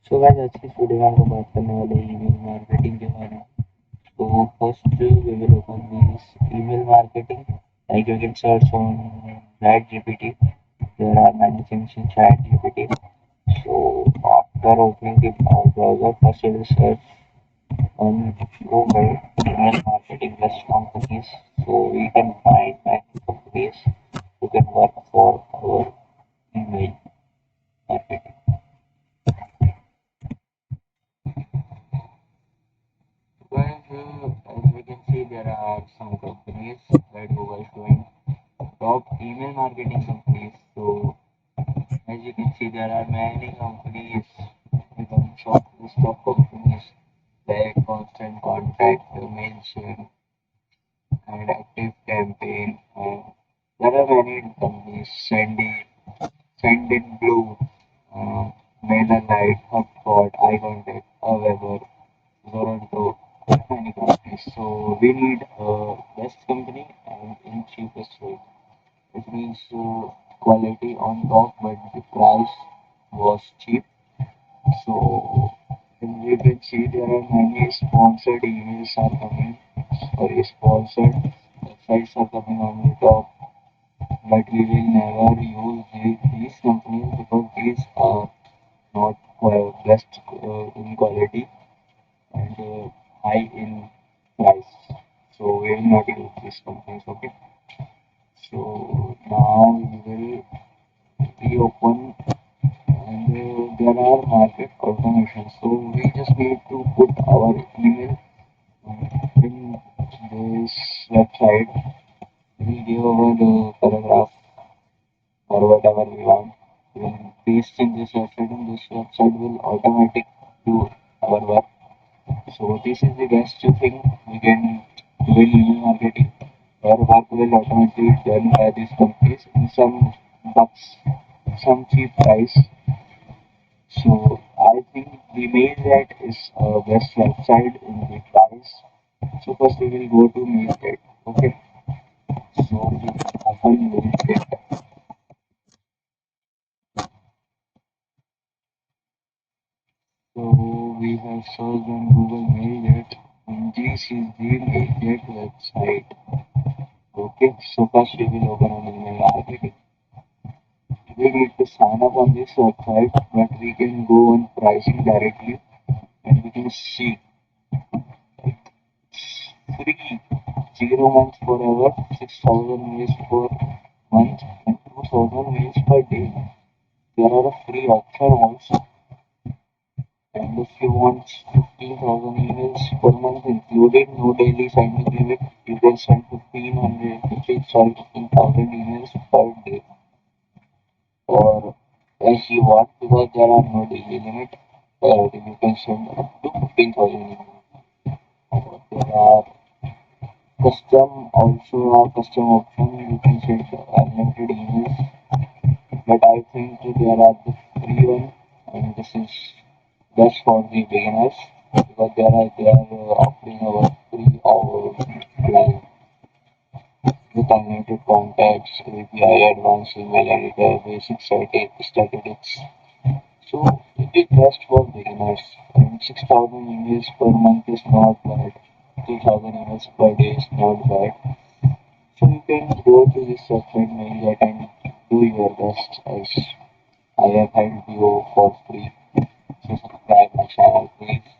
So guys आज की इस वीडियो में हम लोग बात करने वाले हैं ईमेल मार्केटिंग के बारे में। तो first we will open this email marketing, like you can search on ChatGPT. There are many things in ChatGPT. So after opening the browser, first you will search on Google email marketing best companies. So we can find many companies who can work for our email marketing. Well, as we can see, there are some companies that Google is doing top email marketing companies. So, as you can see, there are many companies with a short list of companies like Constant Contact, Mailchimp, and Active Campaign. There are many companies, Sendinblue, uh, MailerLite, HubSpot, iContact, Aweber, Zoronto, many companies. So we need a best company and in cheapest rate. It means quality on top, but the price was cheap. So as you can see, there are many sponsored emails are coming, or sponsored websites are coming on the top. But we will never use these companies because these are not best in quality and high in price. So we will not use these companies. Okay. So now we will reopen and there are market automation. So we just need to put our email in this website. We give our paragraph or whatever we want. We'll paste in this website and this website will automatic do our work. So this is the best thing we can do in email marketing. Our work will automatically done by these companies in some bucks, some cheap price. So I think the MailJet is best website in the price. So first we will go to MailJet. Okay. So we will open MailJet. So we have searched on Google MailJet and this is the MailJet website. Okay. So first we will open on email marketing. We need to sign up on this website, but we can go on pricing directly and we can see free 0 months forever, 6,000 mails per month, and 2,000 mails per day. There are a free option also, and if you want 15,000 emails per month included, no daily signing limit, you can send 15,000 emails per day, or as you want, because there are no daily limit. You can send up to 15,000 emails. There are custom option. You can send unlimited emails, but I think there are the free one, and this is best for the beginners because they are offering our free hour plan with unlimited contacts, API, advanced email editor, basic statistics. So it is best for beginners. And 6,000 emails per month is not bad. 2,000 emails per day is not bad. So you can go to this website MailJet and do your best as I have helped you for free. So subscribe my channel please.